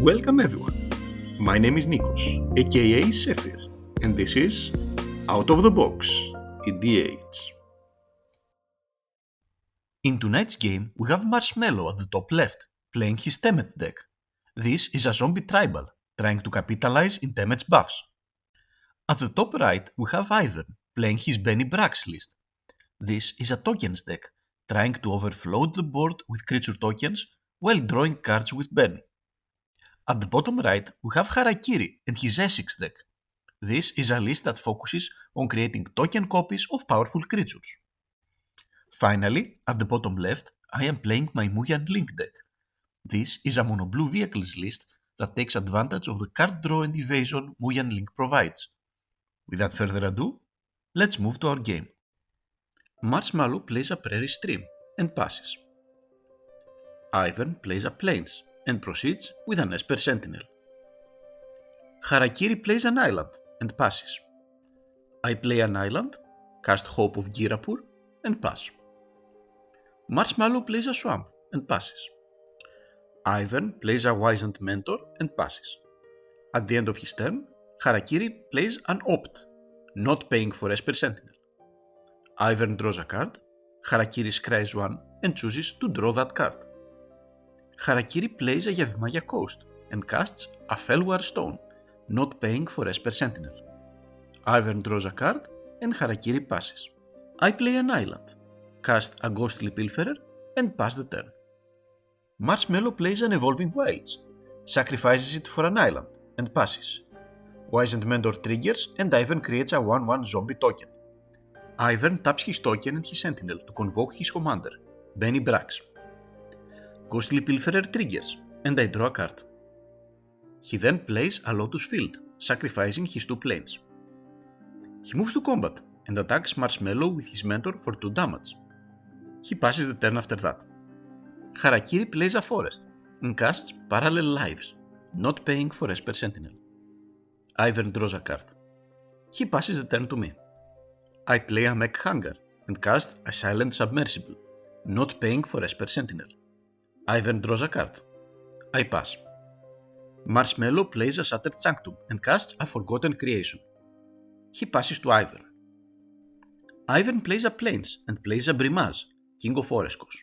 Welcome everyone. My name is Nikos, aka Sephir, and this is Out of the Box, EDH. In tonight's game, we have Marshmallow at the top left, playing his Temmet deck. This is a zombie tribal, trying to capitalize in Temmet's buffs. At the top right, we have Ivern, playing his Bennie Bracks list. This is a tokens deck, trying to overflow the board with creature tokens while drawing cards with Bennie. At the bottom right, we have Harakiri and his Esix deck. This is a list that focuses on creating token copies of powerful creatures. Finally, at the bottom left, I am playing my Yanling deck. This is a mono blue vehicles list that takes advantage of the card draw and evasion Yanling provides. Without further ado, let's move to our game. Marshmallow plays a Prairie Stream and passes. Ivern plays a Plains and proceeds with an Esper Sentinel. Harakiri plays an island and passes. I play an island, cast Hope of Girapur and pass. Marshmallow plays a swamp and passes. Ivern plays a Wizened Mentor and passes. At the end of his turn, Harakiri plays an Opt, not paying for Esper Sentinel. Ivern draws a card, Harakiri scries one and chooses to draw that card. Harakiri plays a Yevmaya Coast and casts a Felwar Stone, not paying for Esper Sentinel. Ivern draws a card and Harakiri passes. I play an island, cast a Ghostly Pilferer and pass the turn. Marshmallow plays an Evolving Wilds, sacrifices it for an island and passes. Wizened Mentor triggers and Ivern creates a 1/1 zombie token. Ivern taps his token and his sentinel to convoke his commander, Bennie Bracks. Ghostly Pilferer triggers and I draw a card. He then plays a Lotus Field, sacrificing his 2 planes. He moves to combat and attacks Marshmallow with his mentor for 2 damage. He passes the turn after that. Harakiri plays a forest and casts Parallel Lives, not paying for Esper Sentinel. Ivern draws a card. He passes the turn to me. I play a Mech Hangar and cast a Silent Submersible, not paying for Esper Sentinel. Ivern draws a card. I pass. Marshmallow plays a Shattered Sanctum and casts a Forgotten Creation. He passes to Ivern. Ivern plays a Plains and plays a Brimaz, King of Oreskos.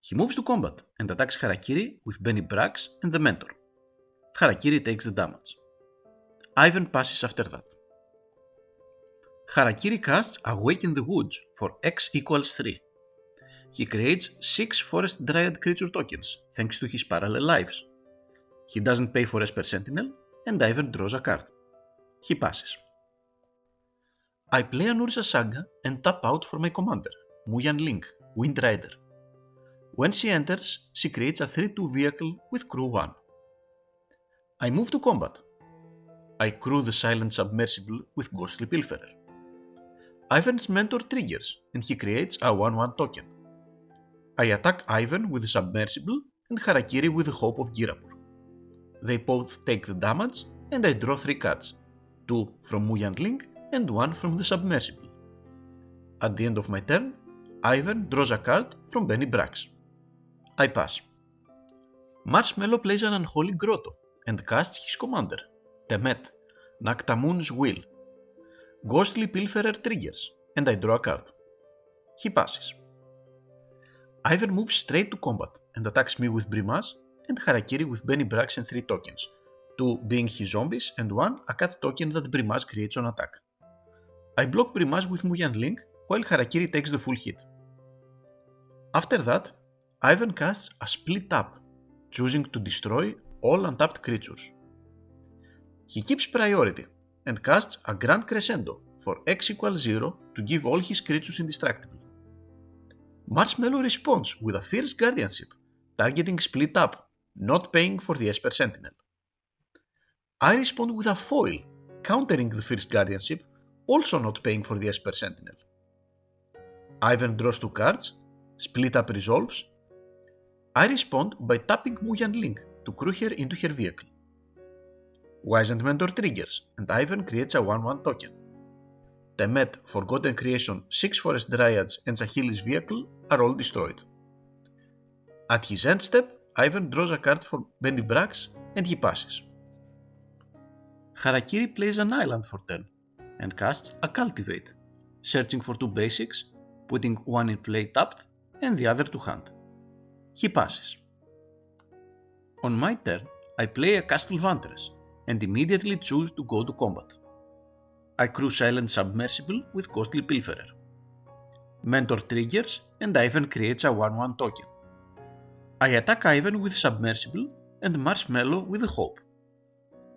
He moves to combat and attacks Harakiri with Bennie Bracks and the Mentor. Harakiri takes the damage. Ivern passes after that. Harakiri casts Awake in the Woods for X equals 3. He creates 6 Forest Dryad creature tokens thanks to his Parallel Lives. He doesn't pay for Esper Sentinel and Ivern draws a card. He passes. I play an Urza Saga and tap out for my commander, Yanling, Wind Rider. When she enters, she creates a 3/2 vehicle with crew 1. I move to combat. I crew the Silent Submersible with Ghostly Pilferer. Ivern's Mentor triggers and he creates a 1/1 token. I attack Ivern with the Submersible and Harakiri with the Hope of Girapur. They both take the damage and I draw 3 cards, 2 from Yanling and 1 from the Submersible. At the end of my turn, Ivern draws a card from Bennie Bracks. I pass. Marshmallow plays an Unholy Grotto and casts his commander, Temmet, Naktamun's Will. Ghostly Pilferer triggers and I draw a card. He passes. Ivern moves straight to combat and attacks me with Brimaz and Harakiri with Bennie Bracks and 3 tokens, 2 being his zombies and 1 a cat token that Brimaz creates on attack. I block Brimaz with Yanling while Harakiri takes the full hit. After that, Ivern casts a Split Tap, choosing to destroy all untapped creatures. He keeps priority and casts a Grand Crescendo for X equals 0 to give all his creatures indestructible. Marshmallow responds with a Fierce Guardianship, targeting Split Up, not paying for the Esper Sentinel. I respond with a Foil, countering the Fierce Guardianship, also not paying for the Esper Sentinel. Ivern draws 2 cards, Split Up resolves. I respond by tapping Yanling to crew her into her vehicle. Wizened Mentor triggers and Ivern creates a 1/1 token. Temmet, Forgotten Creation, 6 Forest Dryads and Sahili's vehicle are all destroyed. At his end step, Ivan draws a card for Bennie Bracks and he passes. Harakiri plays an island for turn and casts a Cultivate, searching for 2 basics, putting one in play tapped and the other to hand. He passes. On my turn, I play a Castle Vantress and immediately choose to go to combat. I crew Silent Submersible with Costly Pilferer. Mentor triggers and Ivan creates a 1/1 token. I attack Ivan with Submersible and Marshmallow with Hope.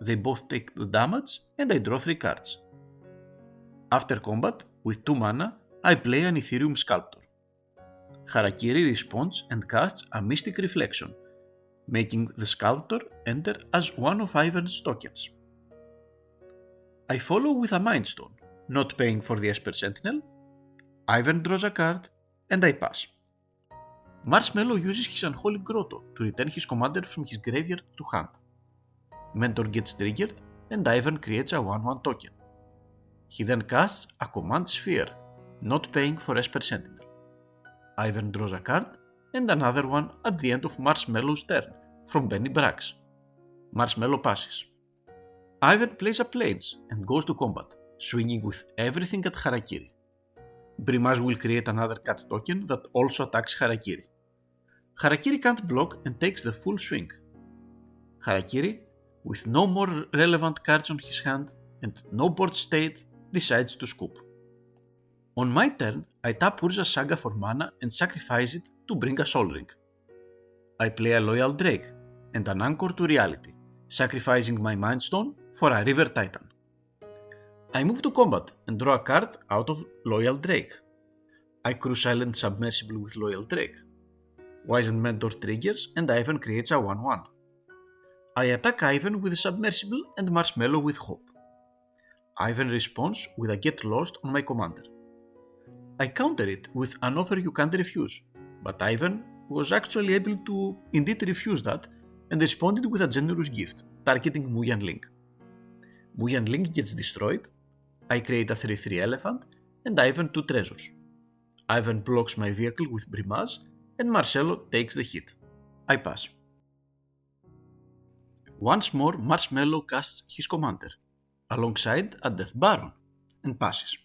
They both take the damage and I draw 3 cards. After combat, with 2 mana, I play an Ethereum Sculptor. Harakiri responds and casts a Mystic Reflection, making the Sculptor enter as one of Ivan's tokens. I follow with a Mind Stone, not paying for the Esper Sentinel. Ivan draws a card and I pass. Marshmallow uses his Unholy Grotto to return his commander from his graveyard to hand. Mentor gets triggered and Ivan creates a 1/1 token. He then casts a Command Sphere, not paying for Esper Sentinel. Ivan draws a card and another one at the end of Marshmallow's turn from Bennie Bracks. Marshmallow passes. Ivan plays a Plains and goes to combat, swinging with everything at Harakiri. Brimaz will create another cat token that also attacks Harakiri. Harakiri can't block and takes the full swing. Harakiri, with no more relevant cards on his hand and no board state, decides to scoop. On my turn, I tap Urza's Saga for mana and sacrifice it to bring a Sol Ring. I play a Loyal Drake and an Anchor to Reality, sacrificing my Mind Stone for a River Titan. I move to combat and draw a card out of Loyal Drake. I crew Silent Submersible with Loyal Drake. Wizened Mentor triggers and Ivan creates a 1/1. I attack Ivan with Submersible and Marshmallow with Hope. Ivan responds with a Get Lost on my commander. I counter it with an offer you can't refuse, but Ivan was actually able to indeed refuse that and responded with a generous gift, targeting Yanling. Yanling gets destroyed. I create a 3/3 elephant and Ivan 2 treasures. Ivan blocks my vehicle with Brimaz and Marcello takes the hit. I pass. Once more, Marshmallow casts his commander, alongside a Death Baron, and passes.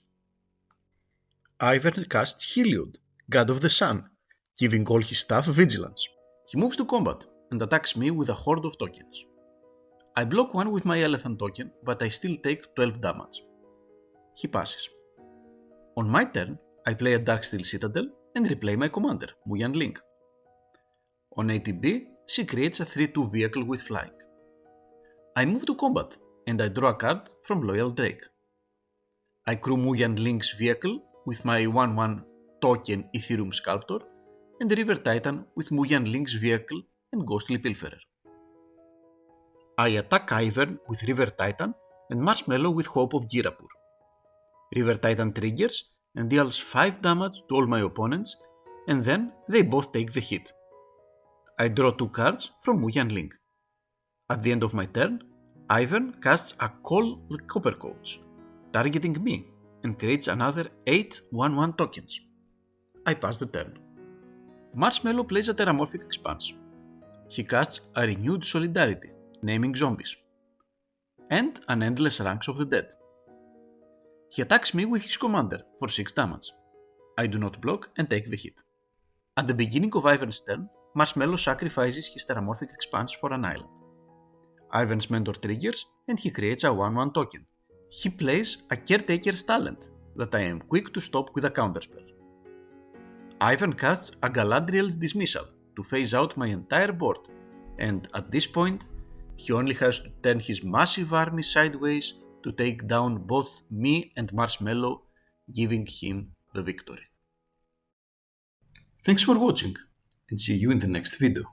Ivan casts Heliod, God of the Sun, giving all his staff vigilance. He moves to combat and attacks me with a horde of tokens. I block one with my elephant token, but I still take 12 damage. He passes. On my turn, I play a Darksteel Citadel and replay my commander, Yanling. On ATB, she creates a 3/2 vehicle with flying. I move to combat and I draw a card from Loyal Drake. I crew Yanling's vehicle with my 1/1 token Ethereum Sculptor and River Titan with Yanling's vehicle and Ghostly Pilferer. I attack Ivan with River Titan and Marshmallow with Hope of Girapur. River Titan triggers and deals 5 damage to all my opponents, and then they both take the hit. I draw 2 cards from Yanling. At the end of my turn, Ivan casts a Call the Coppercoats, targeting me, and creates another 8 1/1 tokens. I pass the turn. Marshmallow plays a Terramorphic Expanse. He casts a Renewed Solidarity, naming zombies, and an Endless Ranks of the Dead. He attacks me with his commander for 6 damage. I do not block and take the hit. At the beginning of Ivan's turn, Marshmallow sacrifices his Terramorphic Expanse for an island. Ivan's Mentor triggers and he creates a 1/1 token. He plays a Caretaker's Talent that I am quick to stop with a counterspell. Ivan casts a Galadriel's Dismissal to phase out my entire board, and at this point, he only has to turn his massive army sideways to take down both me and Marshmallow, giving him the victory. Thanks for watching, and see you in the next video.